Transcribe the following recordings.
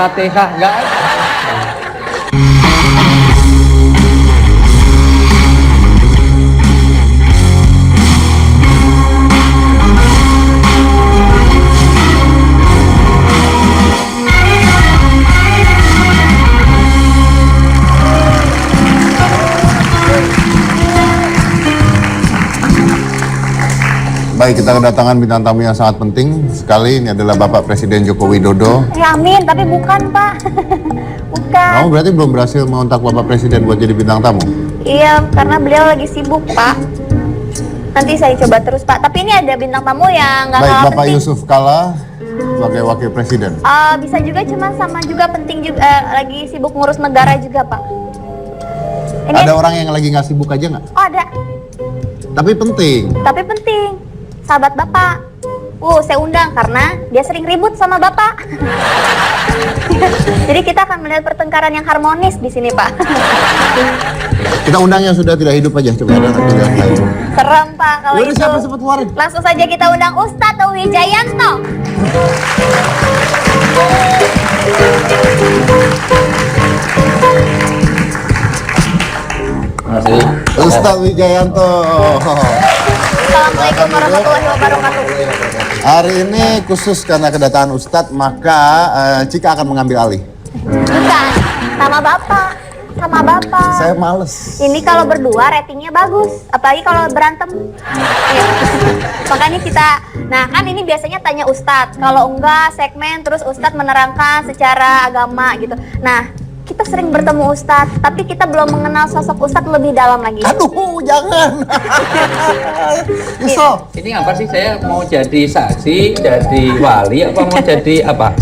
Al-Fatihah, enggak ada. Baik, kita kedatangan bintang tamu yang sangat penting sekali. Ini adalah Bapak Presiden Joko Widodo. Ya amin, tapi bukan Pak. Bukan. Kamu berarti belum berhasil mengontak Bapak Presiden buat jadi bintang tamu? Iya, karena beliau lagi sibuk Pak. Nanti saya coba terus Pak. Tapi ini ada bintang tamu yang nggak Baik, kalah Bapak penting. Yusuf Kala sebagai Wakil Presiden. Bisa juga, cuma sama juga penting juga. Lagi sibuk ngurus negara juga Pak. Ini Ada orang yang lagi nggak sibuk aja nggak? Oh ada, Tapi penting. tapi penting. Sahabat Bapak. Saya undang karena dia sering ribut sama Bapak. Jadi kita akan melihat pertengkaran yang harmonis di sini Pak. Kita undang yang sudah tidak hidup aja. Coba ada tidak hidup. Serem Pak kalau Udah itu. siapa sempat keluarin? Langsung saja kita undang Ustadz Wijayanto. Ustadz Wijayanto. Assalamualaikum warahmatullahi wabarakatuh. Hari ini khusus karena kedatangan Ustadz, maka Cika akan mengambil alih. Bukan, sama Bapak. Sama Bapak. Saya males. Ini kalau berdua ratingnya bagus, apalagi kalau berantem. Iya. Makanya kita, nah kan ini biasanya tanya Ustadz. Kalau enggak segmen terus Ustadz menerangkan secara agama gitu. Nah, kita sering bertemu Ustadz, tapi kita belum mengenal sosok Ustadz lebih dalam lagi. Aduh, jangan. Iso. Ini apa sih, saya mau jadi saksi, jadi wali, apa mau jadi apa?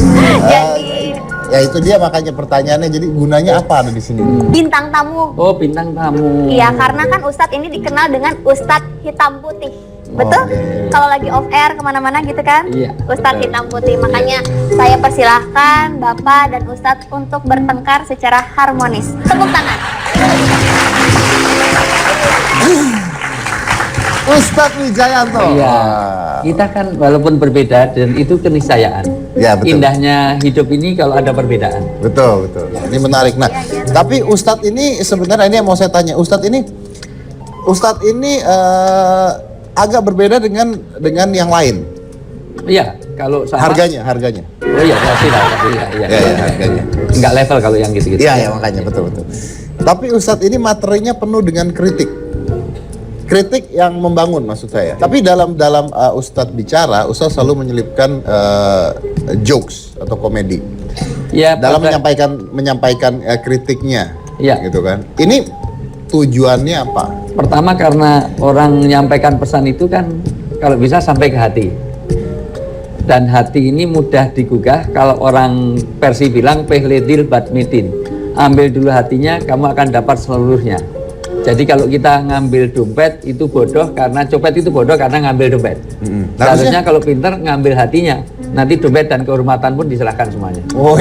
Jadi Ya itu dia makanya pertanyaannya. Jadi gunanya apa ada di sini? bintang tamu. Oh, bintang tamu. Iya, karena kan Ustadz ini dikenal dengan Ustadz hitam putih. Betul? Oke. Kalau lagi off air kemana-mana gitu kan? Iya. Ustadz hitam putih. Makanya saya persilahkan Bapak dan Ustadz untuk bertengkar secara harmonis. Tepuk tangan. Ustadz Wijayanto. Iya. Kita kan walaupun berbeda dan itu keniscayaan. Ya, betul. Indahnya hidup ini kalau ada perbedaan. Betul, betul. Ini menarik. Nah, tapi Ustadz ini sebenarnya ini yang mau saya tanya. Ustadz ini agak berbeda dengan yang lain. Iya, kalau sama Harganya. Oh iya, pasti lah. Iya. Ya, harganya. Enggak level kalau yang gitu-gitu. Iya, ya, makanya betul. Tapi Ustadz ini materinya penuh dengan kritik yang membangun maksud saya. Tapi dalam Ustadz bicara, Ustadz selalu menyelipkan jokes atau komedi Ya, dalam menyampaikan kritiknya. Iya. Gitu kan. Ini tujuannya apa? Pertama karena orang menyampaikan pesan itu kan kalau bisa sampai ke hati. Dan hati ini mudah digugah. Kalau orang Persi bilang pehledil badmitin. Ambil dulu hatinya, kamu akan dapat seluruhnya. Jadi kalau kita ngambil dompet itu bodoh karena copet itu bodoh karena ngambil dompet. Seharusnya kalau pinter ngambil hatinya. Nanti dompet dan kehormatan pun diserahkan semuanya. Oh,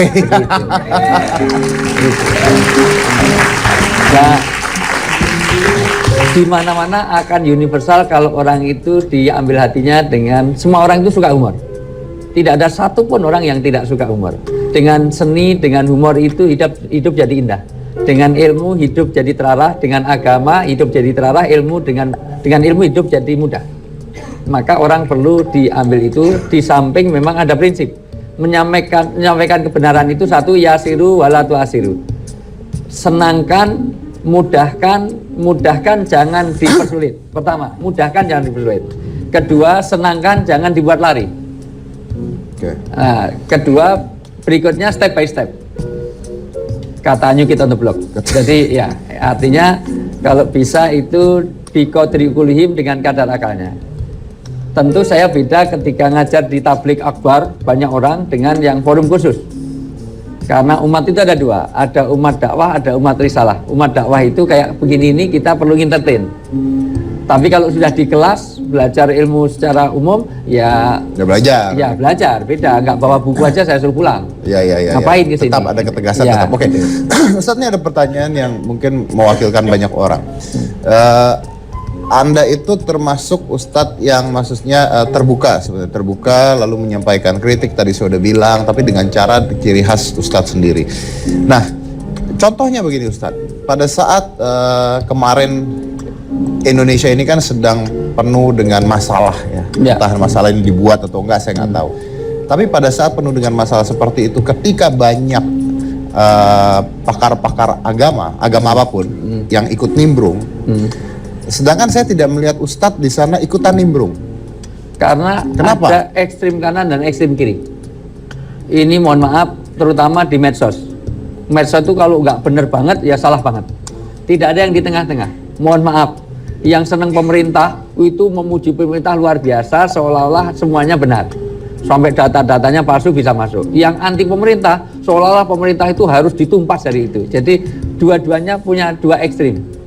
Nah, di mana-mana akan universal kalau orang itu diambil hatinya dengan semua orang itu suka humor. Tidak ada satupun orang yang tidak suka humor. Dengan seni, dengan humor itu hidup jadi indah. Dengan ilmu hidup jadi terarah, dengan agama hidup jadi terarah, dengan ilmu hidup jadi mudah. Maka orang perlu diambil itu. Di samping memang ada prinsip menyampaikan kebenaran itu satu, yasiru wala tuasiru. Senangkan, mudahkan, jangan dipersulit. Pertama, mudahkan, jangan dipersulit. Kedua, senangkan, jangan dibuat lari. Nah, kedua, berikutnya step by step. Katanya kita on the block. Jadi ya, artinya kalau bisa itu biqadrikulihim dengan kadar akalnya. Tentu saya beda ketika ngajar di tablik akbar banyak orang dengan yang forum khusus. Karena umat itu ada dua, ada umat dakwah, ada umat risalah. Umat dakwah itu kayak begini ini kita perlu entertain. Tapi kalau sudah di kelas belajar ilmu secara umum ya belajar. Ya belajar, beda. Nggak bawa buku aja saya suruh pulang. Ya. Ngapain kesini? Tetap ada ketegasan. Ya. Tetap. Oke. Ustadz, ini ada pertanyaan yang mungkin mewakilkan banyak orang. Anda itu termasuk ustadz yang maksudnya terbuka, sebenarnya terbuka lalu menyampaikan kritik tadi saya udah bilang, tapi dengan cara ciri khas ustadz sendiri. Nah, contohnya begini ustadz, pada saat kemarin Indonesia ini kan sedang penuh dengan masalah ya, entah masalah ini dibuat atau enggak saya nggak tahu. Tapi pada saat penuh dengan masalah seperti itu, ketika banyak pakar-pakar agama apapun yang ikut nimbrung. Sedangkan saya tidak melihat ustadz di sana ikutan nimbrung. Karena Kenapa? ada ekstrim kanan dan ekstrim kiri. Ini mohon maaf, terutama di medsos. Medsos itu kalau nggak bener banget, ya salah banget. Tidak ada yang di tengah-tengah. Mohon maaf, yang senang pemerintah itu memuji pemerintah luar biasa, seolah-olah semuanya benar. Sampai data-datanya palsu bisa masuk. Yang anti pemerintah, seolah-olah pemerintah itu harus ditumpas dari itu. Jadi dua-duanya punya dua ekstrim.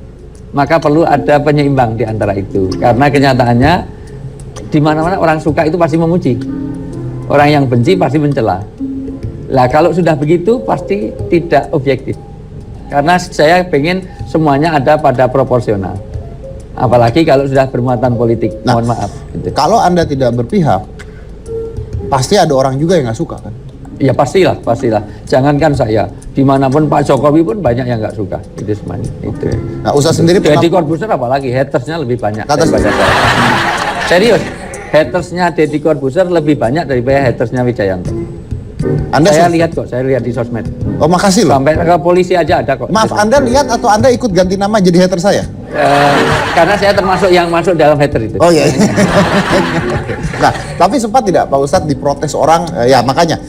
Maka perlu ada penyeimbang di antara itu. Karena kenyataannya di mana-mana orang suka itu pasti memuji. Orang yang benci pasti mencela. Lah kalau sudah begitu pasti tidak objektif. Karena saya pengen semuanya ada pada proporsional. Apalagi kalau sudah bermuatan politik. Nah, mohon maaf. Gitu. Kalau Anda tidak berpihak, pasti ada orang juga yang nggak suka kan? Ya pastilah. Jangankan saya, dimanapun Pak Jokowi pun banyak yang nggak suka. Itu semuanya. Itu. Nah, Ustadz sendiri Deddy Corbuzier apalagi hatersnya lebih banyak. Kata daripada saya. Serius, hatersnya Deddy Corbuzier lebih banyak daripada hatersnya Wijayanto. Saya lihat kok, saya lihat di sosmed. Oh, makasih loh. Sampai ke polisi aja ada kok. Maaf, Anda lihat atau Anda ikut ganti nama jadi hater saya? Karena saya termasuk yang masuk dalam hater itu. Oh iya. Nah, tapi sempat tidak Pak Ustadz diprotes orang? Ya makanya,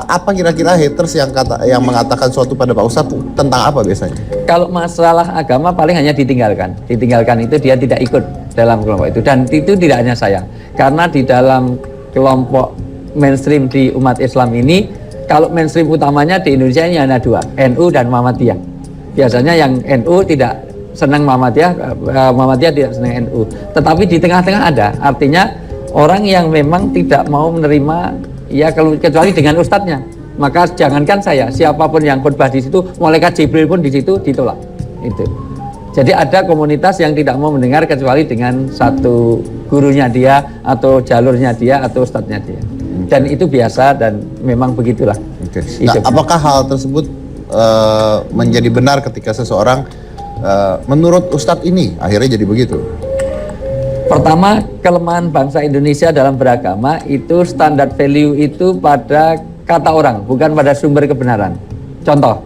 apa kira-kira haters yang mengatakan suatu pada Pak Ustadz tentang apa biasanya? Kalau masalah agama paling hanya ditinggalkan. Ditinggalkan itu dia tidak ikut dalam kelompok itu. Dan itu tidak hanya saya. Karena di dalam kelompok mainstream di umat Islam ini, kalau mainstream utamanya di Indonesia ini hanya dua, NU dan Muhammadiyah. Biasanya yang NU tidak senang Muhammadiyah, Muhammadiyah tidak senang NU. Tetapi di tengah-tengah ada, artinya orang yang memang tidak mau menerima, ya kecuali dengan ustadznya. Maka jangankan saya, siapapun yang khutbah di situ, malaikat Jibril pun di situ ditolak. Itu. Jadi ada komunitas yang tidak mau mendengar kecuali dengan satu gurunya dia, atau jalurnya dia, atau ustadznya dia. Dan itu biasa dan memang begitulah. Oke. Nah, apakah hal tersebut menjadi benar ketika seseorang menurut Ustadz ini akhirnya jadi begitu? Pertama, kelemahan bangsa Indonesia dalam beragama itu standar value itu pada kata orang, bukan pada sumber kebenaran. Contoh,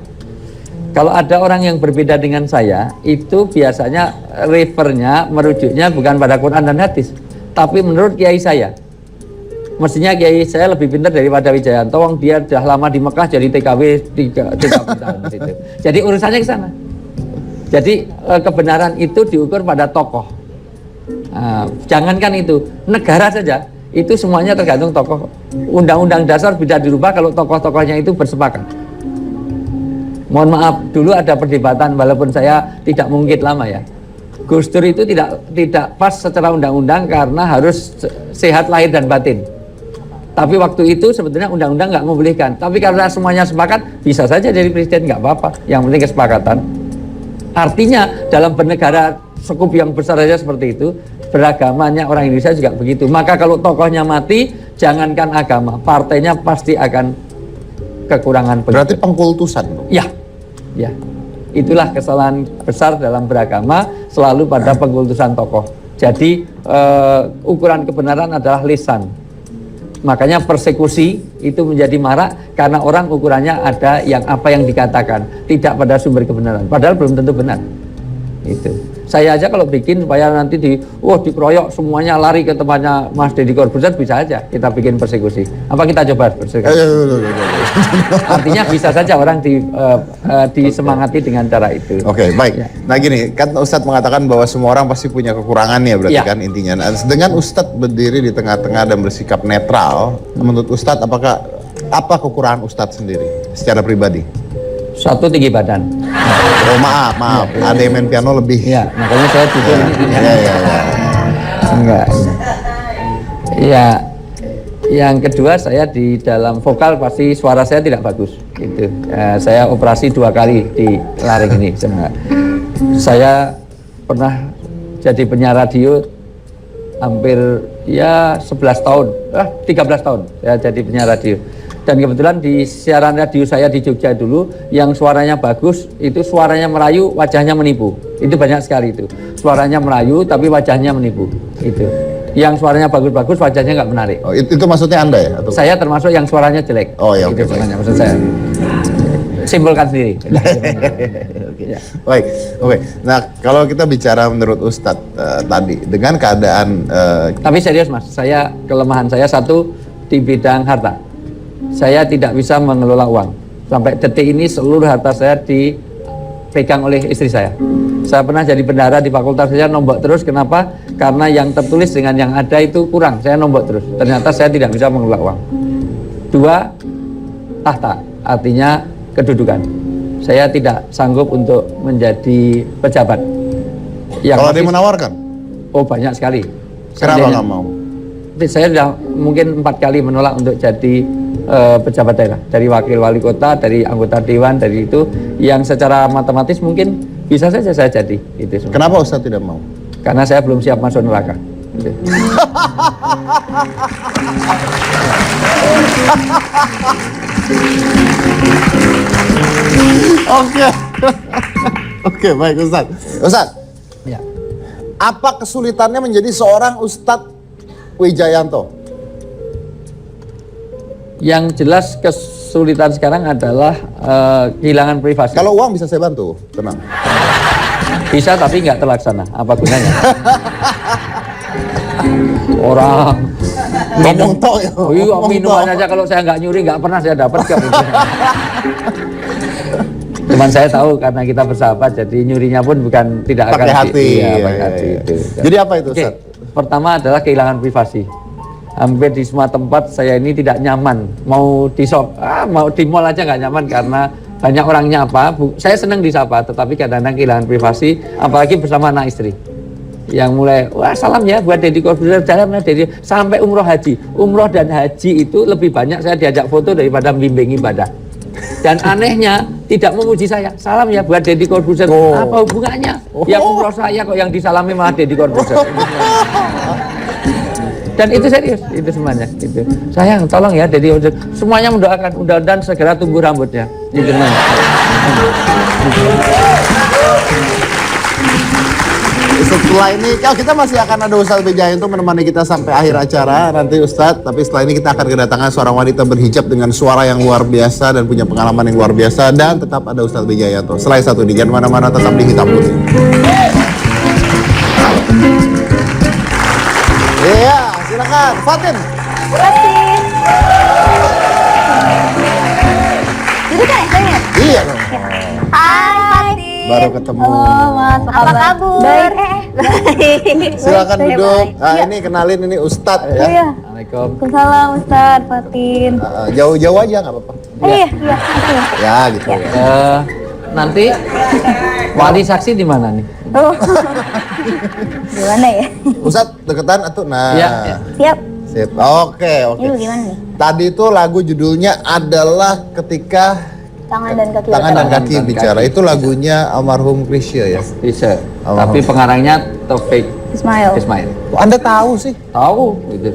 kalau ada orang yang berbeda dengan saya, itu biasanya refernya, merujuknya bukan pada Quran dan hadis, tapi menurut kiai saya. Mestinya kiai saya lebih pintar daripada Wijayanto, dia sudah lama di Mekah jadi TKW 3 tahun gitu. Jadi urusannya ke sana. Jadi kebenaran itu diukur pada tokoh. Jangankan itu, negara saja itu semuanya tergantung tokoh. Undang-undang dasar bisa dirubah kalau tokoh-tokohnya itu bersepakat. Mohon maaf, dulu ada perdebatan walaupun saya tidak mungkin lama ya. Gus Dur itu tidak pas secara undang-undang karena harus sehat lahir dan batin. Tapi waktu itu sebetulnya undang-undang nggak membolehkan. Tapi karena semuanya sepakat, bisa saja jadi presiden, nggak apa-apa. Yang penting kesepakatan. Artinya dalam bernegara skup yang besar saja seperti itu, beragamanya orang Indonesia juga begitu. Maka kalau tokohnya mati, jangankan agama, partainya pasti akan kekurangan pengikut. Berarti pengkultusan. Ya. Itulah kesalahan besar dalam beragama, selalu pada pengkultusan tokoh. Jadi ukuran kebenaran adalah lisan. Makanya persekusi itu menjadi marak karena orang ukurannya ada yang apa yang dikatakan, tidak pada sumber kebenaran. Padahal belum tentu benar. Itu. Saya aja kalau bikin supaya nanti dikeroyok semuanya lari ke tempatnya Mas Deddy Corbuzier, bisa aja kita bikin persekusi. Apa kita coba persekusi? Artinya bisa saja orang disemangati dengan cara itu. Oke, baik. Ya. Nah gini, kan Ustadz mengatakan bahwa semua orang pasti punya kekurangannya, berarti Ya. kan intinya. Nah, dengan Ustadz berdiri di tengah-tengah dan bersikap netral, menurut Ustadz apa kekurangan Ustadz sendiri secara pribadi? Satu, tinggi badan. Oh maaf, ada yang main piano lebih. Ya, makanya saya tidur ini tidak. Ya. Enggak. Ya, yang kedua saya di dalam vokal pasti suara saya tidak bagus. Gitu. Saya operasi 2 kali di laring ini. Saya pernah jadi penyiar radio hampir ya 11 tahun, 13 tahun saya jadi penyiar radio. Dan kebetulan di siaran radio saya di Jogja dulu, yang suaranya bagus, itu suaranya merayu, wajahnya menipu. Itu banyak sekali itu. Suaranya merayu, tapi wajahnya menipu. Itu. Yang suaranya bagus-bagus, wajahnya nggak menarik. Oh, itu maksudnya Anda ya? Atau? Saya termasuk yang suaranya jelek. Oh ya, itu oke, sebenarnya maksud saya. Simpulkan sendiri. Oke. Ya. Baik, oke. Nah, kalau kita bicara menurut Ustadz tadi, dengan keadaan Tapi serius Mas, kelemahan saya satu di bidang harta. Saya tidak bisa mengelola uang. Sampai detik ini seluruh harta saya dipegang oleh istri saya. Saya pernah jadi bendahara di fakultas, saya nombok terus. Kenapa? Karena yang tertulis dengan yang ada itu kurang. Saya nombok terus. Ternyata saya tidak bisa mengelola uang. 2, tahta, artinya kedudukan. Saya tidak sanggup untuk menjadi pejabat. kalau dia menawarkan, Oh, banyak sekali. kenapa nggak mau? Saya sudah mungkin 4 kali menolak untuk jadi pejabat daerah, dari wakil wali kota, dari anggota dewan, dari itu yang secara matematis mungkin bisa saja saya jadi itu semua. Kenapa Ustadz tidak mau? Karena saya belum siap masuk neraka. Gitu. Oke. Oke, baik Ustadz. Ustadz, Ya. apa kesulitannya menjadi seorang Ustadz Wijayanto? Yang jelas kesulitan sekarang adalah kehilangan privasi. Kalau uang bisa saya bantu, tenang. Bisa tapi nggak terlaksana. Apa gunanya? Orang Ngomong tok ya. Oh iya, ngomong minuman tok. aja kalau saya nggak nyuri nggak pernah saya dapat kok. Cuman saya tahu karena kita bersahabat, jadi nyurinya pun bukan tidak akan Pakai hati. Iya, pakai hati itu. Jadi apa itu, Oke, Ustaz? pertama adalah kehilangan privasi. Hampir di semua tempat saya ini tidak nyaman. Mau di shop, mau di mall aja nggak nyaman karena banyak orang nyapa. Saya senang disapa, tetapi kadang-kadang kehilangan privasi, apalagi bersama anak istri. Yang mulai, wah salam ya buat Deddy Corbuzier, jalan ya Deddy, sampai umroh haji. Umroh dan haji itu lebih banyak saya diajak foto daripada membimbing ibadah. Dan anehnya tidak memuji saya. Salam ya buat Deddy Corbuzier. Apa hubungannya? Yang umroh saya kok yang disalami malah Deddy Corbuzier. Dan itu serius, itu semuanya. Gitu. Sayang, tolong ya Deddy Corbuzier. Semuanya mendoakan, mudah-mudahan segera tumbuh rambutnya. Gitu semuanya. Setelah ini, kita masih akan ada Ustadz Wijayanto menemani kita sampai akhir acara nanti Ustadz. Tapi setelah ini kita akan kedatangan seorang wanita berhijab dengan suara yang luar biasa dan punya pengalaman yang luar biasa. Dan tetap ada Ustadz Wijayanto. Selain satu ini, jangan mana-mana, tetap di Hitam Putih. Iya, silakan Fatin. Terima kasih. Duduk kan ya, saya? Iya dong. Hai Fatin. Baru ketemu. Halo Mas, Apa kabar? Baik. Baik. Silakan Baik. duduk. Nah, Iya. ini kenalin, ini Ustadz Oh ya. iya, Assalamualaikum. Waalaikumsalam Ustadz Fatin. Jauh-jauh aja nggak apa-apa. Iya, iya, oke. Ya gitu ya. Nanti wali saksi di mana nih? Oh, gimana ya? Ustadz deketan atau nah. Iya, iya. Siap. Sip. Oke, oke. Ini gimana nih? Tadi itu lagu judulnya adalah ketika Tangan dan kaki. tangan dan bergerak. kaki dan bicara. kaki. Itu lagunya almarhum Krisya ya. Bisa. Oh. Tapi pengarangnya Taufik Ismail. Ismail. Oh, Anda tahu sih? Tahu gitu.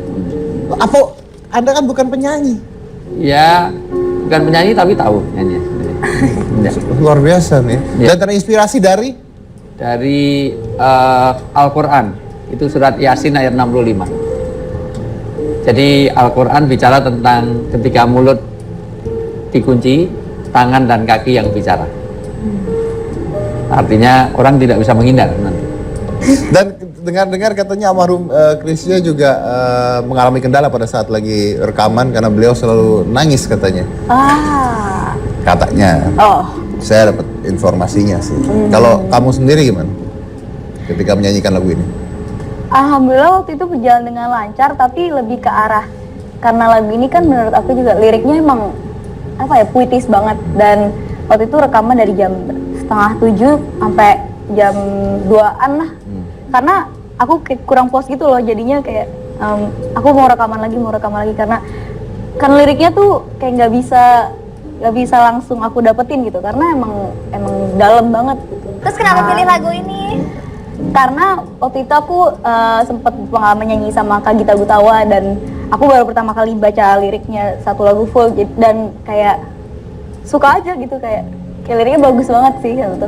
Apa? Anda kan bukan penyanyi. Ya, bukan penyanyi tapi tahu nyanyi. Ya. Luar biasa nih. Ya. Dan terinspirasi dari Dari Al-Qur'an. Itu surat Yasin ayat 65. Jadi Al-Qur'an bicara tentang ketika mulut dikunci, tangan dan kaki yang bicara. Artinya orang tidak bisa menghindar nanti. dan dengar-dengar katanya almarhum Krisya juga mengalami kendala pada saat lagi rekaman karena beliau selalu nangis katanya. Ah. Katanya. Oh, Saya dapat informasinya sih. Kalau kamu sendiri gimana? Ketika menyanyikan lagu ini? alhamdulillah waktu itu berjalan dengan lancar, tapi lebih ke arah karena lagu ini kan menurut aku juga liriknya emang apa ya, puitis banget. Dan waktu itu rekaman dari jam 6:30 sampai jam 2-an lah. Karena aku kayak kurang puas gitu loh, jadinya kayak aku mau rekaman lagi karena kan liriknya tuh kayak nggak bisa langsung aku dapetin gitu, karena emang dalam banget gitu. Terus kenapa pilih lagu ini? Karena waktu itu aku sempat pengalaman nyanyi sama Kak Gita Gutawa dan aku baru pertama kali baca liriknya satu lagu full dan kayak suka aja gitu kayak liriknya bagus banget sih gitu.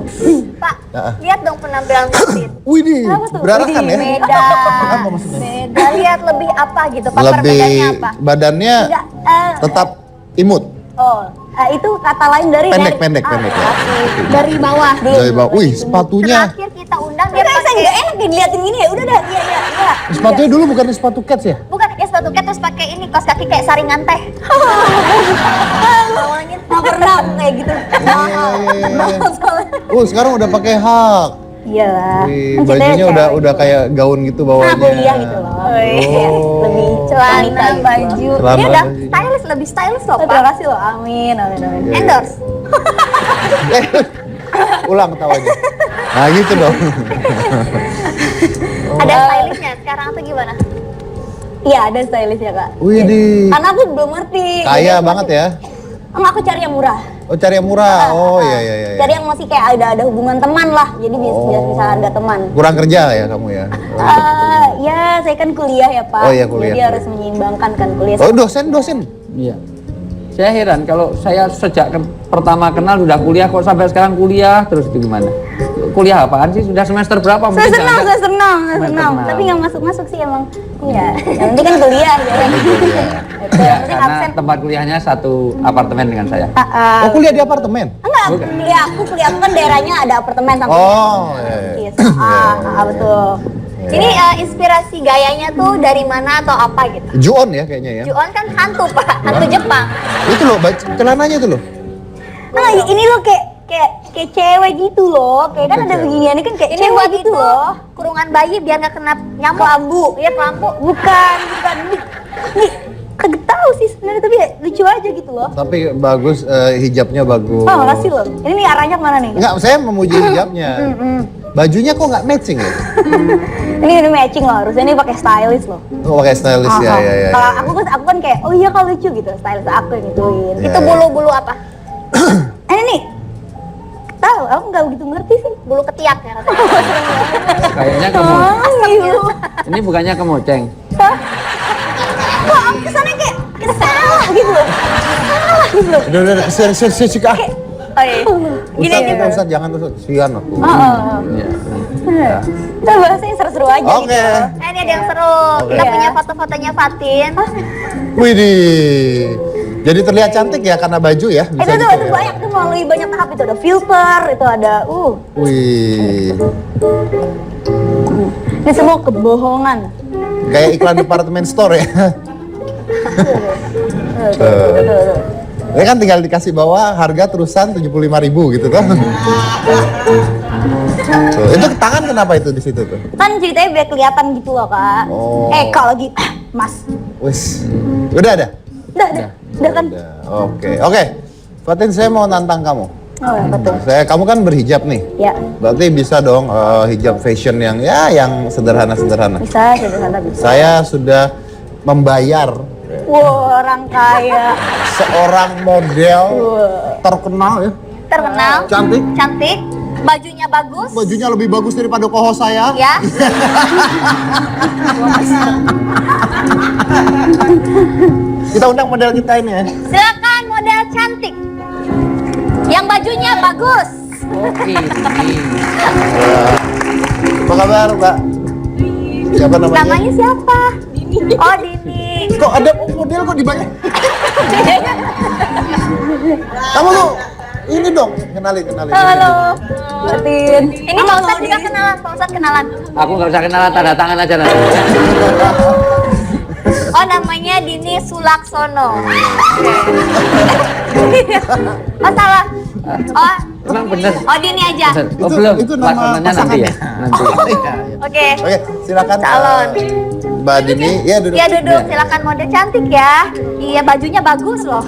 Pak, lihat dong penampilan Fatin. Wih nih, Kenapa tuh? berarakan ya? Beda. Apa maksudnya? Beda. Lihat lebih apa gitu? Pak, Lebih perbedaannya apa? badannya Enggak, tetap imut. itu kata lain dari Pendek ya. Dari bawah dulu. Dari bawah. Wih, sepatunya. Terakhir kita undang dia Udah, saya pakai nggak enak diliatin gini ya. Udah dah, iya. Sepatunya dulu bukan sepatu cats ya? bukan ya sepatu cat terus pakai ini kaos kaki kayak saringan teh. Awalnya Nggak pernah kayak gitu. Oh, sekarang udah pakai hak. Iyalah. Wih, Kan ceritanya bajunya cewek. udah kayak gaun gitu bawahnya. kuliah gitu loh. Oh. Lebih celana wanita gitu. baju. Celana Ini udah baju. stylish, lebih stylish loh, Terima Pak. kasih loh, amin. Endorse. Ulang ketawanya. Nah gitu dong. Ada stylishnya sekarang atau gimana? Iya, ada stylishnya Kak. Wih di. Karena aku belum ngerti. Kaya banget ya. Enggak, aku cari yang murah. Oh cari yang murah. Oh iya. Cari yang masih kayak ada hubungan teman lah. Jadi bisa ada teman. Kurang kerja ya kamu ya. Ya, saya kan kuliah ya Pak. Oh, iya, kuliah. Jadi harus menyeimbangkan kan kuliah. Oh dosen. Iya. Saya heran kalau saya sejak pertama kenal udah kuliah kok sampai sekarang kuliah terus itu gimana? Kuliah apaan sih? Sudah semester berapa? Saya Mungkin senang, jangan- saya senang. Senang. Tapi nggak masuk sih emang. Iya. Yang penting kan kuliah ya. Itu Ya, yang penting karena absen. tempat kuliahnya satu apartemen dengan saya. Oh kuliah di apartemen? Enggak, Bukan. kuliah aku kan daerahnya ada apartemen sama. Oh iya. Yes. Betul. Ini inspirasi gayanya tuh dari mana atau apa gitu? Ju-on ya kayaknya ya. Ju-on kan hantu, Pak. Hantu Jepang. Itu loh celananya itu loh. Nah, ini loh kayak cewek gitu loh. Kayak kan Kayak ada cewek. beginian ini kan kayak Ini cewek buat gitu itu loh. kurungan bayi biar nggak kena nyamuk. Kelambu. Iya, kelambu. Bukan. Nih, kagak tahu sih sebenarnya tapi ya lucu aja gitu loh. Tapi bagus hijabnya bagus. Oh, makasih loh. Ini nih arahnya kemana nih? Enggak, saya memuji hijabnya. Bajunya kok nggak matching ya? Ini matching loh. Harusnya ini pakai stylist loh. Oh pakai stylist ya. Kalau aku kan kayak oh iya kalau lucu gitu stylist aku yang gituin. Ya. Itu bulu-bulu apa? Ini nih. Tahu, aku nggak begitu ngerti sih. Bulu ketiak ya katanya. Kayaknya kamu ini bukannya kemoceng. Kok aku kesannya kayak salah gitu loh. Salah gitu loh. Udah, sih ah. Oh iya. Gini Ustaz, gitu. Ustaz, jangan Ustaz, sian aku. Iya. Kita bahasnya seru-seru aja Oke. gitu. Ini ada yang seru. Oke. Kita Iya. punya foto-fotonya Fatin. Widih. Jadi terlihat cantik ya karena baju ya. Itu Bisa tuh gitu itu ya. banyak tuh melalui banyak tahap itu ada filter, itu ada Wih. ini semua kebohongan. Kayak iklan department store ya. Ya kan tinggal dikasih bawah harga terusan 75.000 gitu kan. Tuh, itu tangan kenapa itu di situ tuh? Kan ceritanya biar kelihatan gitu loh kak. Oh. Kalau lagi mas, Wis. Udah ada? udah kan? Udah. Oke. Fatin, saya mau nantang kamu. Oh ya betul. Kamu kan berhijab nih. Ya Berarti bisa dong hijab fashion yang yang sederhana-sederhana. bisa sederhana bisa. Saya sudah membayar Wow, orang kaya. seorang model terkenal ya. Terkenal. Cantik. Cantik. Bajunya bagus. Bajunya lebih bagus daripada koho saya. Ya. Kita undang model kita ini ya. Silakan model cantik. Yang bajunya bagus. Oke. Apa kabar, Mbak? Siapa namanya? Namanya siapa? Oh, Dini. Kok ada model kok dibayar? Kamu tuh ini dong, kenalin. Halo, Fatin. Ini Pak Ustadz juga kenalan, Pak Ustadz kenalan. Aku nggak usah kenalan, tanda tangan aja nanti. Oh, namanya Dini Sulaksono. Oh, salah. Oh, Emang bener. oh Dini aja. Oh belum. itu nama Lakonannya nanti ya. Nanti. Iya. Oke. Oke, silakan Calon. Mbak Dini, ya duduk. Iya duduk, silakan model cantik ya. Iya bajunya bagus loh.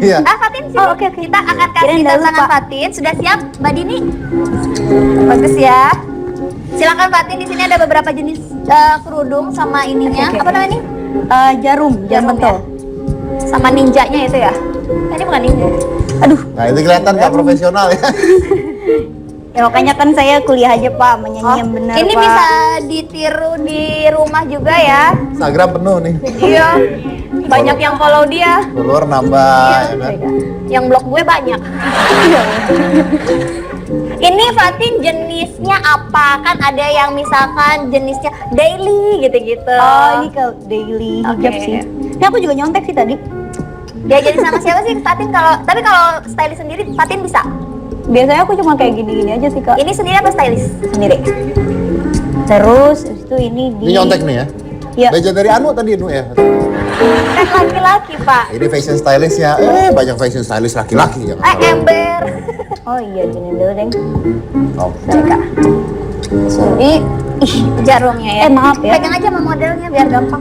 Iya. Fatin sih. Oh, oke. Kita akan kasih Kirain udah tantangan lupa. Fatin. Sudah siap, Mbak Dini? Bagus ya. Silakan Fatin, di sini ada beberapa jenis kerudung sama ininya. Oke. Apa namanya ini? Jarum pentol. ya? Sama ninjanya itu ya? Ini bukan ninja. Aduh, Nah, itu kelihatan nggak profesional ya. Ya makanya kan saya kuliah aja Pak, menyanyi yang benar Ini Pak. bisa ditiru di rumah juga ya. Instagram penuh nih. Iya. Banyak yang follow dia. Follower nambah ya kan. Yang blog gue banyak. Ini Fatin jenisnya apa? Kan ada yang misalkan jenisnya daily gitu-gitu. Oh ini ke daily hijab Oke. sih. Ini aku juga nyontek sih tadi. Diajarin sama siapa sih Fatin tapi kalau stylist sendiri Fatin bisa? Biasanya aku cuma kayak gini-gini aja sih Kak. Ini sendiri apa stylist? Sendiri. Terus habis itu ini di. Ini nyontek nih ya. Iya. Belajar dari Anu tadi Anu ya. Kan laki-laki Pak. Ini fashion stylist ya. Banyak fashion stylist laki-laki ya. Ember. Oh iya gini dulu deng. Oke. Sorry Kak. Sorry. Ih, Jarumnya ya. maaf ya. Pegang aja sama modelnya biar gampang.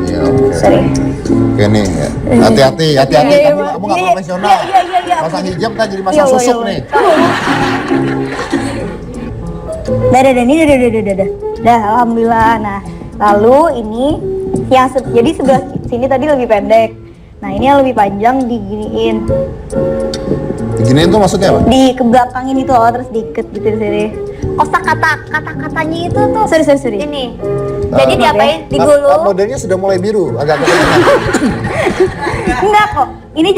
Iya, oke. Sorry. Oke nih, ya. Hati-hati, hati-hati. Iya, Kamu nggak iya, profesional. iya. Pasang hijab kan jadi Iya, masang iya, susuk iya. nih. Dah. Dah, alhamdulillah. Nah, lalu ini yang jadi sebelah sini tadi lebih pendek. Nah, ini yang lebih panjang diginiin. Diginiin tuh maksudnya apa? Di kebelakangin itu loh, terus diikat gitu di sini. Kata-katanya itu tuh Sorry. ini. Jadi Nah, diapain? Digulung. Modelnya sudah mulai biru, agak kelihatan. Enggak kok. Ini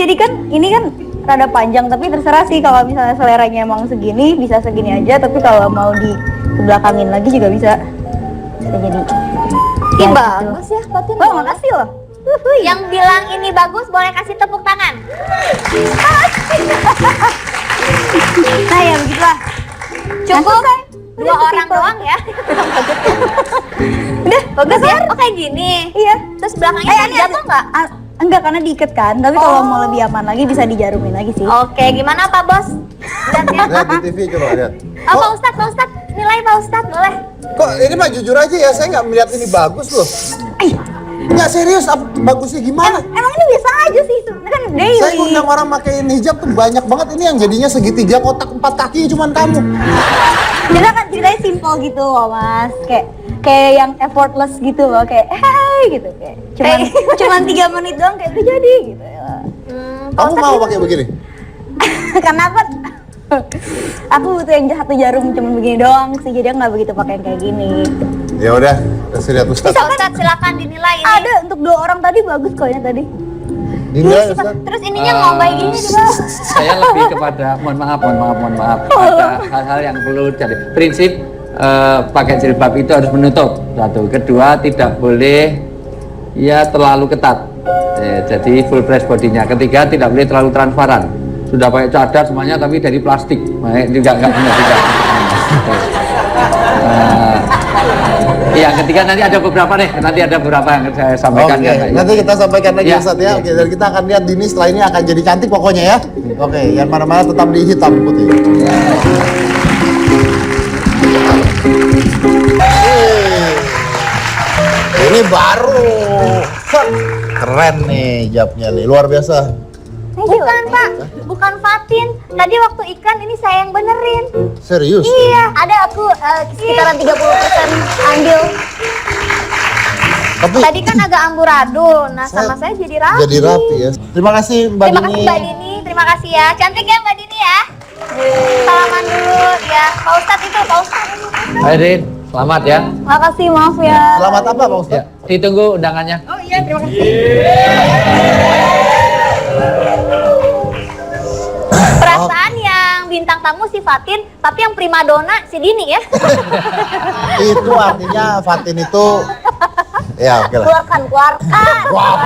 kan rada panjang tapi terserah sih kalau misalnya seleranya emang segini bisa segini aja, tapi kalau mau di kebelakangin lagi juga bisa. Bisa jadi. Ih, Ya, bagus ya Fatin. gitu. Oh, makasih loh. Yang bilang ini bagus boleh kasih tepuk tangan. Nah, ya begitulah. Cukup Nah, dua udah orang setipe. doang ya. Udah, Bagus ya? Oh kayak gini. Iya. Terus belakangnya ini panjang ada- enggak? Enggak, karena diikat kan. Tapi kalau mau lebih aman lagi bisa dijarumin lagi sih. Oke, gimana Pak Bos? Lihat ya. Lihat di TV coba lihat. Oh, Pak Ustadz, nilai Pak Ustadz boleh. Kok ini mah jujur aja ya, saya nggak melihat ini bagus loh. Nggak serius, bagusnya gimana? Emang ini biasa aja sih, ini kan daily. Saya ngundang orang pakein hijab tuh banyak banget, ini yang jadinya segitiga kotak 4 kaki cuman kamu. Kita kan ceritanya simple gitu loh Mas. Kayak yang effortless gitu loh, kayak hey gitu kayak. Cuman 3 menit doang kayak udah jadi gitu. Pak Kamu Ustadz mau ini- pakai begini? Karena aku butuh yang satu jarum cuman begini doang sih, jadi nggak begitu pakai yang kayak gini. Ya udah, kasih lihat Ustaz. Pak Ustadz silakan dinilai ini. Ada untuk 2 orang tadi bagus kok yang tadi. Dinilai Ustaz. Terus ininya ngombai gini di bawah. Saya lebih kepada mohon maaf. Ada hal-hal yang perlu jadi prinsip pakai jilbab itu harus menutup. Satu, kedua tidak boleh ya terlalu ketat. Jadi full breast bodinya. Ketiga tidak boleh terlalu transparan. Sudah pakai cadar semuanya tapi dari plastik. Enggak benar juga. Yang ketiga nanti ada beberapa yang saya sampaikan. Oke, nanti kita sampaikan lagi Ya. Ustaz ya. Oke, dan kita akan lihat Dini setelah ini akan jadi cantik pokoknya ya. Oke, yang mana-mana tetap di hitam putih. Ini baru. Keren nih hijabnya nih, luar biasa. Bukan Pak, bukan Fatin. Tadi waktu iklan ini saya yang benerin. Serius? Iya, ada aku sekitaran 30% andil. Tapi Tadi kan agak amburadul, nah sama saya jadi rapi. jadi rapi ya. Terima kasih Mbak Terima Dini. kasih Mbak Dini, terima kasih ya. Cantik ya Mbak Dini ya. Salaman dulu ya. Pak Ustadz itu, Pak Ustadz. Hai Rin, selamat ya. Makasih, maaf ya. Selamat apa Pak Ustaz? Ya, ditunggu undangannya. Oh iya, terima kasih. Perasaan yang bintang tamu si Fatin, tapi yang primadona si Dini ya. Itu artinya Fatin itu ya oke lah. Keluarkan. Wow.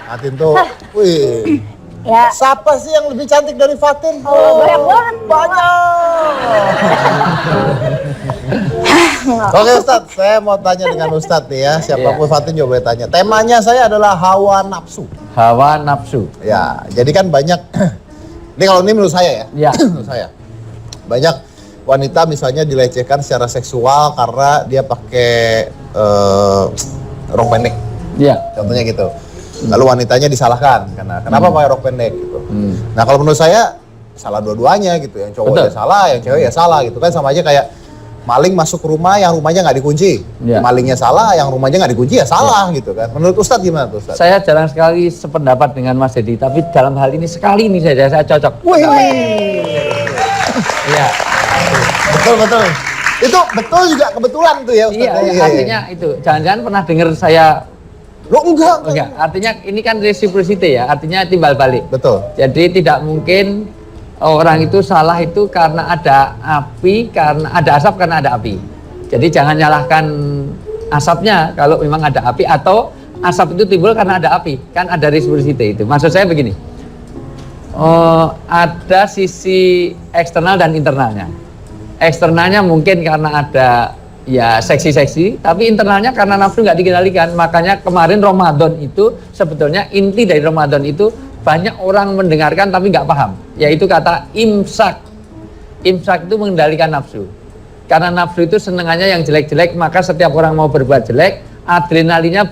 Fatin tuh, wih. Ya. Siapa sih yang lebih cantik dari Fatin? Oh, banyak banget. Oke Ustadz, saya mau tanya dengan Ustadz nih ya. Siapapun Iya. Fatin juga boleh tanya. Temanya saya adalah hawa nafsu. Hawa nafsu. Ya, jadi kan banyak. Ini kalau ini menurut saya ya. Ya. Menurut saya. Banyak wanita misalnya dilecehkan secara seksual karena dia pakai rok pendek. Ya. Contohnya gitu. Lalu wanitanya disalahkan karena kenapa pakai rok pendek gitu. Nah, kalau menurut saya salah dua-duanya gitu. Yang cowok Betul. ya salah, yang cewek ya salah gitu kan, sama aja kayak maling masuk rumah yang rumahnya nggak dikunci. Ya. Malingnya salah, yang rumahnya nggak dikunci ya salah gitu kan. Menurut Ustadz gimana tuh Ustadz? Saya jarang sekali sependapat dengan Mas Dedi, tapi dalam hal ini sekali ini saja saya cocok. Wih. Iya. Betul. Itu betul juga kebetulan tuh ya Ustaz. Iya, artinya itu. Jangan-jangan pernah dengar saya. Lo enggak. Artinya ini kan reciprocity ya, artinya timbal balik. Betul. Jadi tidak mungkin orang itu salah itu karena ada api, karena ada asap karena ada api. Jadi jangan nyalahkan asapnya kalau memang ada api, atau asap itu timbul karena ada api. Kan ada reciprocity itu. Maksud saya begini. Ada sisi eksternal dan internalnya. Eksternalnya mungkin karena ada ya seksi-seksi, tapi internalnya karena nafsu nggak dikendalikan. Makanya kemarin Ramadan itu sebetulnya inti dari Ramadan itu banyak orang mendengarkan tapi nggak paham, yaitu kata imsak. Imsak itu mengendalikan nafsu. Karena nafsu itu senengannya yang jelek-jelek, maka setiap orang mau berbuat jelek, adrenalinnya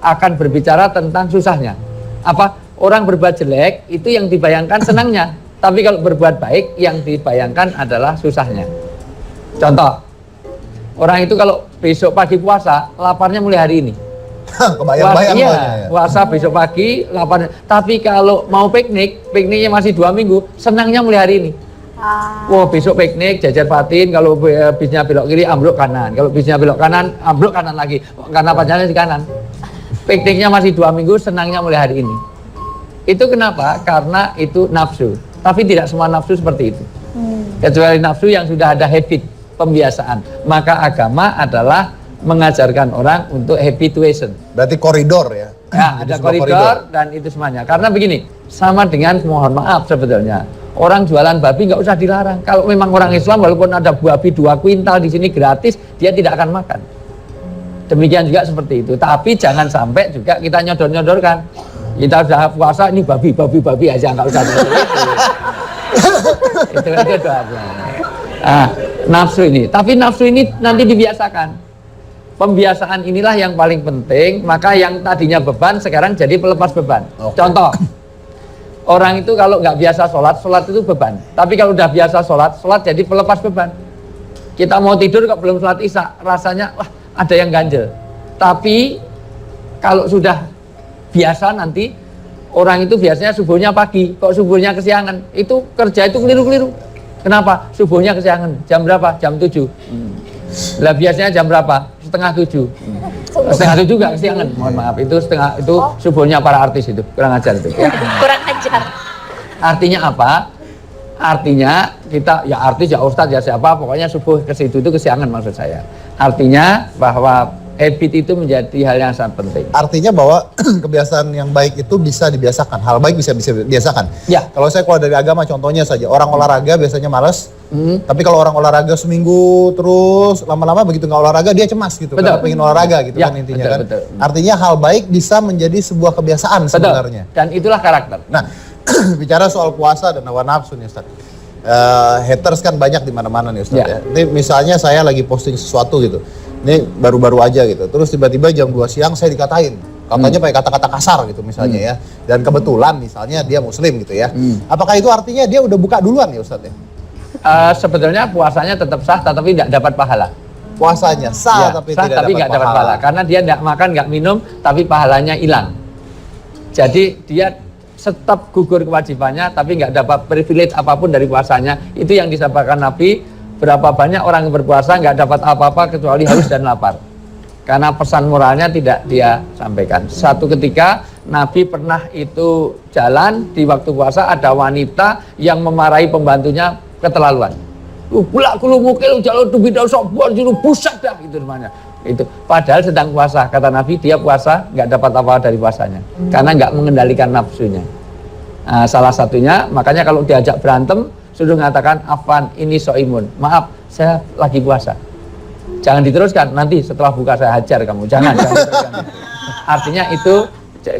akan berbicara tentang susahnya. Apa? Orang berbuat jelek itu yang dibayangkan senangnya, tapi kalau berbuat baik yang dibayangkan adalah susahnya. Contoh, orang itu kalau besok pagi puasa, laparnya mulai hari ini. Kebayang-bayang iya, ya. puasa besok pagi, laparnya. Tapi kalau mau pikniknya masih 2 minggu, senangnya mulai hari ini. Wah, besok piknik, jajar patin, kalau bisnya belok kiri, ambruk kanan. Kalau bisnya belok kanan, ambruk kanan lagi. Karena panjangnya di kanan. Pikniknya masih 2 minggu, senangnya mulai hari ini. Itu kenapa? Karena itu nafsu. Tapi tidak semua nafsu seperti itu. Kecuali nafsu yang sudah ada habit, pembiasaan. Maka agama adalah mengajarkan orang untuk habituation. Berarti koridor ya? Ya, ada koridor dan itu semuanya. Karena begini, sama dengan mohon maaf sebetulnya. Orang jualan babi nggak usah dilarang. Kalau memang orang Islam, walaupun ada babi 2 kuintal di sini gratis, dia tidak akan makan. Demikian juga seperti itu. Tapi jangan sampai juga kita nyodor-nyodorkan. Kita sudah puasa, ini babi aja, nggak usah itu doa. Nafsu ini. Tapi nafsu ini nanti dibiasakan. Pembiasaan inilah yang paling penting. Maka yang tadinya beban, sekarang jadi pelepas beban. Contoh, orang itu kalau nggak biasa sholat itu beban. Tapi kalau udah biasa sholat jadi pelepas beban. Kita mau tidur kok belum sholat isya, rasanya wah ada yang ganjel. Tapi kalau sudah biasa nanti, orang itu biasanya subuhnya pagi, kok subuhnya kesiangan, itu kerja itu keliru-keliru. Kenapa? Subuhnya kesiangan, jam berapa? Jam 7. Lah biasanya jam berapa? Setengah 7. Setengah 7 juga kesiangan, mohon maaf, itu subuhnya para artis itu, kurang ajar itu. Ya. Kurang ajar. Artinya apa? Artinya kita, ya artis, ya ustadz, ya siapa, pokoknya subuh ke situ itu kesiangan maksud saya. Artinya bahwa habit itu menjadi hal yang sangat penting. Artinya bahwa kebiasaan yang baik itu bisa dibiasakan. Hal baik bisa dibiasakan. Ya. Kalau saya keluar dari agama, contohnya saja, orang olahraga biasanya malas. Tapi kalau orang olahraga seminggu terus, lama-lama begitu nggak olahraga dia cemas gitu. Betul. Karena pengen olahraga gitu Ya, kan intinya betul, kan. betul. Artinya hal baik bisa menjadi sebuah kebiasaan Betul. sebenarnya. Dan itulah karakter. Nah, bicara soal puasa dan hawa nafsu nih Ustaz. Haters kan banyak di mana-mana nih Ustaz ya. Ini misalnya saya lagi posting sesuatu gitu. Ini baru-baru aja gitu. Terus tiba-tiba jam 2 siang saya dikatain. Katanya pakai kata-kata kasar gitu misalnya ya. Dan kebetulan misalnya dia muslim gitu ya. Apakah itu artinya dia udah buka duluan ya Ustaz ya? Sebetulnya puasanya tetap sah tetapi tidak dapat pahala. Puasanya sah tapi sah, tidak tapi nggak dapat pahala. Karena dia tidak makan, nggak minum, tapi pahalanya hilang. Jadi dia tetap gugur kewajibannya tapi nggak dapat privilege apapun dari puasanya. Itu yang disampaikan Nabi. Berapa banyak orang yang berpuasa nggak dapat apa-apa kecuali haus dan lapar. Karena pesan moralnya tidak dia sampaikan. Satu ketika Nabi pernah itu jalan di waktu puasa, ada wanita yang memarahi pembantunya keterlaluan. Pula kulu mukil jalur tu bidau sok buat juru busak dah itu namanya. Itu padahal sedang puasa, kata Nabi dia puasa nggak dapat apa-apa dari puasanya karena nggak mengendalikan nafsunya. Salah satunya makanya kalau diajak berantem sudah mengatakan afan ini soimun, maaf saya lagi puasa, jangan diteruskan, nanti setelah buka saya hajar kamu, jangan diteruskan. Artinya itu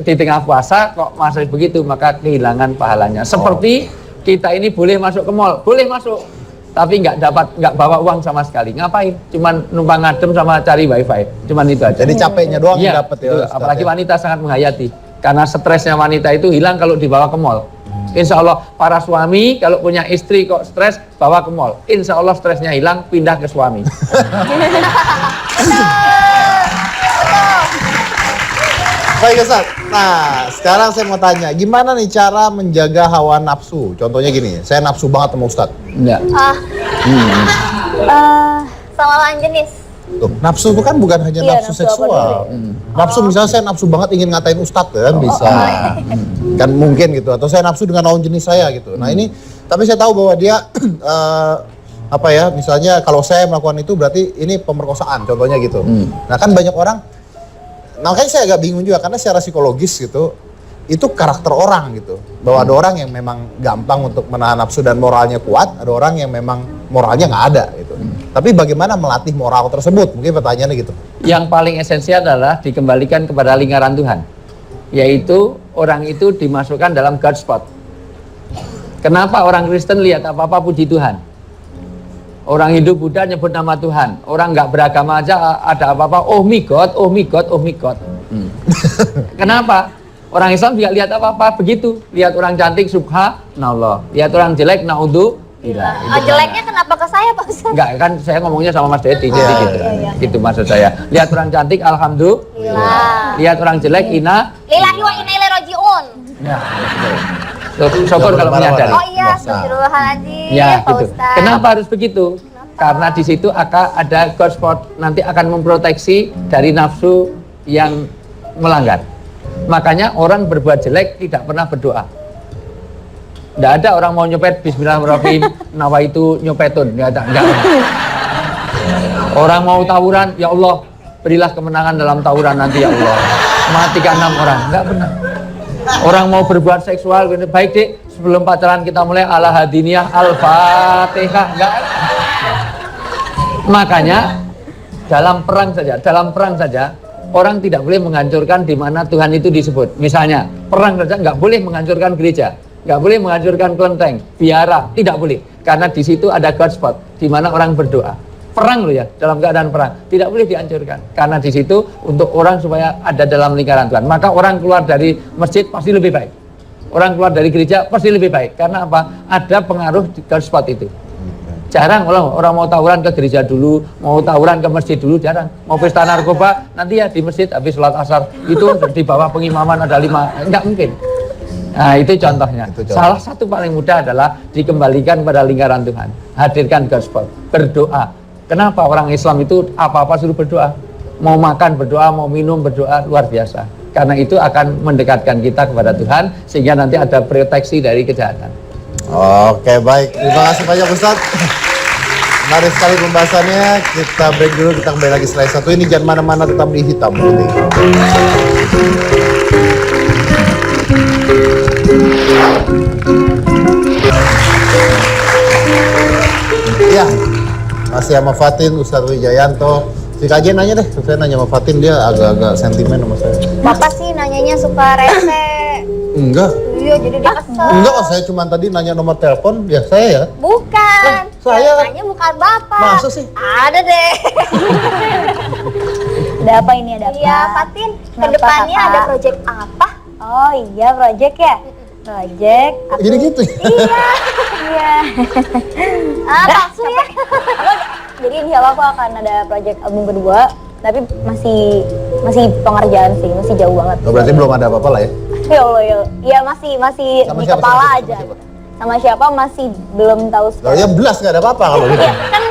di tengah puasa kok masih begitu, maka kehilangan pahalanya. Seperti kita ini boleh masuk ke mall, boleh masuk, tapi nggak bawa uang sama sekali, ngapain? Cuman numpang ngadem sama cari wifi, cuman itu aja. Jadi capeknya doang ya, dapat ya. Apalagi wanita sangat menghayati, karena stresnya wanita itu hilang kalau dibawa ke mall. Insya Allah para suami kalau punya istri kok stres bawa ke mall, insya Allah stresnya hilang, pindah ke suami. Baik Ustaz. Nah, sekarang saya mau tanya, gimana nih cara menjaga hawa nafsu? Contohnya gini, saya nafsu banget sama Ustaz. Enggak. Sama lawan jenis. Tuh, nafsu itu kan bukan hanya Iya, nafsu nafsu apa seksual. Nafsu misalnya saya nafsu banget ingin ngatain Ustadz kan bisa. Kan mungkin gitu. Atau saya nafsu dengan lawan jenis saya gitu. Nah ini, tapi saya tahu bahwa dia apa ya, misalnya kalau saya melakukan itu berarti ini pemerkosaan contohnya gitu. Nah kan banyak orang, makanya saya agak bingung juga karena secara psikologis gitu, itu karakter orang gitu. Bahwa ada orang yang memang gampang untuk menahan nafsu dan moralnya kuat, ada orang yang memang moralnya nggak ada gitu. Tapi bagaimana melatih moral tersebut? Mungkin pertanyaannya gitu. Yang paling esensial adalah dikembalikan kepada lingkaran Tuhan. Yaitu orang itu dimasukkan dalam God spot. Kenapa orang Kristen lihat apa-apa puji Tuhan? Orang Hindu Buddha nyebut nama Tuhan. Orang nggak beragama aja ada apa-apa, oh my God, oh my God, oh my God. Kenapa? Orang Islam juga lihat apa-apa begitu. Lihat orang cantik, subhanallah. Lihat orang jelek, naudzu. Jeleknya kenapa ke saya Pak Ustaz? Enggak, kan saya ngomongnya sama Mas Dedi, jadi gitu. Gitu maksud saya. Lihat orang cantik, alhamdulillah. Lihat orang jelek, Lillahi wa inna ilaihi raji'un. Ya, syukur kalau menyadari. Oh iya, astagfirullahaladzim, Ya, Pak gitu. Ustaz. Kenapa harus begitu? Karena di situ akan ada God spot, nanti akan memproteksi dari nafsu yang melanggar. Makanya orang berbuat jelek tidak pernah berdoa. Nggak ada orang mau nyopet bismillahirrahmanirrahim nawa itu nyopetun, nggak ada, nggak ada. Orang mau tawuran, ya Allah berilah kemenangan dalam tawuran nanti ya Allah, matikan 6 orang, nggak pernah. Orang mau berbuat seksual, baik dek sebelum pacaran kita mulai ala hadiniyah al-fatihah, nggak ada. Makanya dalam perang saja orang tidak boleh menghancurkan di mana Tuhan itu disebut. Misalnya perang saja nggak boleh menghancurkan gereja. Nggak boleh menghancurkan kelenteng, biara, tidak boleh. Karena di situ ada God spot, di mana orang berdoa. Perang loh ya, dalam keadaan perang, tidak boleh dihancurkan. Karena di situ untuk orang supaya ada dalam lingkaran Tuhan. Maka orang keluar dari masjid pasti lebih baik. Orang keluar dari gereja pasti lebih baik. Karena apa? Ada pengaruh di God spot itu. Jarang orang mau tawuran ke gereja dulu, mau tawuran ke masjid dulu, jarang. Mau pesta narkoba, nanti ya di masjid habis sholat asar. Itu di bawah pengimaman ada 5, enggak mungkin. Nah itu contohnya. Salah satu paling mudah adalah dikembalikan pada lingkaran Tuhan. Hadirkan gospel, berdoa. Kenapa orang Islam itu apa-apa suruh berdoa? Mau makan berdoa, mau minum berdoa, luar biasa. Karena itu akan mendekatkan kita kepada Tuhan, sehingga nanti ada proteksi dari kejahatan. Oke baik, terima kasih banyak Ustaz. Menarik sekali pembahasannya. Kita break dulu, kita kembali lagi setelah satu ini. Jangan mana-mana, tetap di Hitam Putih. Ya, masih sama Fatin, Ustadz Wijayanto. Si Kajen nanya deh, saya nanya sama Fatin, dia agak-agak sentimen sama saya. Bapak sih nanyanya suka rese. Enggak. Iya, jadi dia kesel. Enggak kok, saya cuma tadi nanya nomor telepon, ya saya ya. Bukan. Saya. Yang nanya bukan Bapak. Masa sih? Ada deh. Ada apa ini, ada apa? Iya, Fatin, Kenapa, kedepannya Kakak? ada project apa? Oh iya, project ya? Project aku... Jadi gitu ya? Iya. Palsu ya? Jadi insya Allah aku akan ada project album kedua, tapi masih pengerjaan sih, masih jauh banget. Oh, berarti belum ada apa-apa lah ya? Ya Allah ya, ya masih Sama di siapa, kepala sama aja. siapa? Sama siapa masih belum tahu. Oh ya belas nggak ada apa-apa kalau gitu. Ya kan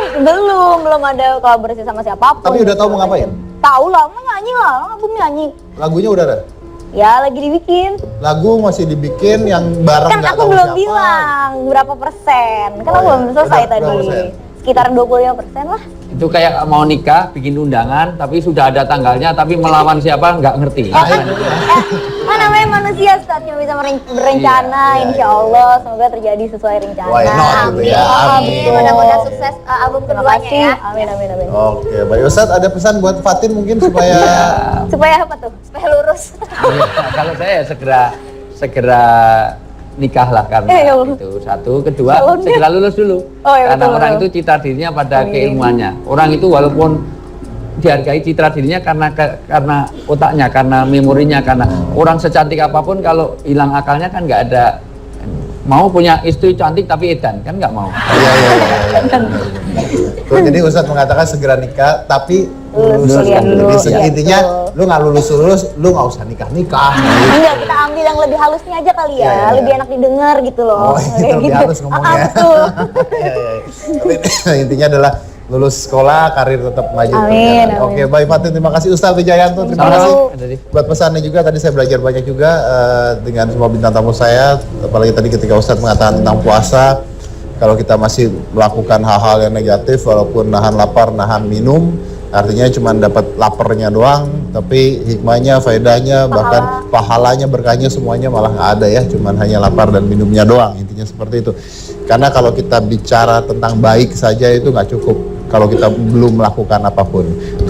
belum ada kolaborasi sama siapapun. Tapi udah tahu mau ngapain? Tahu lah, mau nyanyi lah, album nyanyi. Lagunya udah ada? Ya lagi dibikin. Lagu masih dibikin yang bareng Kan nggak aku tahu belum siapa. bilang berapa persen. Kan Oh, aku iya. belum selesai Berapa tadi. persen? Sekitar 25% lah. Itu kayak mau nikah, bikin undangan, tapi sudah ada tanggalnya, tapi melawan siapa nggak ngerti. Ah, itu ya. Namanya manusia Ustaz, cuma bisa berencana, Iya, insya Allah semoga terjadi sesuai rencana. Why not gitu ya? Amin. Amin. Mudah-mudahan sukses album Terima keduanya kasih. ya. Amin amin amin. Oke, baik Ustadz, ada pesan buat Fatin mungkin supaya Supaya apa tuh? Supaya lurus. Iya, kalau saya ya segera nikah lah karena Ya Allah. itu satu, kedua Calonnya. segera lulus dulu. Oh, iya, Karena betul, orang betul. itu citra dirinya pada Amin. keilmuannya. Orang itu walaupun dihargai citra dirinya karena otaknya, karena memorinya, karena orang secantik apapun kalau hilang akalnya kan nggak ada. Mau punya istri cantik tapi edan kan nggak mau. Iya. Tuh, jadi Ustadz mengatakan segera nikah, tapi lulus kuliah dulu. Jadi Iya, intinya betul. lu nggak lulus, lu nggak usah nikah. Enggak, kita ambil yang lebih halusnya aja kali ya, Iya, iya, lebih iya. enak didengar gitu loh. Oh, Kayak lebih halus ngomongnya. Betul. Iya, iya, iya. Tapi intinya adalah lulus sekolah, karir tetap maju. Amin, berjalan. amin. Oke, baik Fatin, terima kasih Ustaz Wijayanto, terima Sama-sama. kasih Ada di- buat pesannya juga. Tadi saya belajar banyak juga dengan semua bintang tamu saya, apalagi tadi ketika Ustaz mengatakan tentang puasa. Kalau kita masih melakukan hal-hal yang negatif, walaupun nahan lapar, nahan minum, artinya cuma dapat laparnya doang, tapi hikmahnya, faedahnya, bahkan pahalanya, berkahnya semuanya malah nggak ada ya, cuman hanya lapar dan minumnya doang, intinya seperti itu. Karena kalau kita bicara tentang baik saja itu nggak cukup, kalau kita belum melakukan apapun.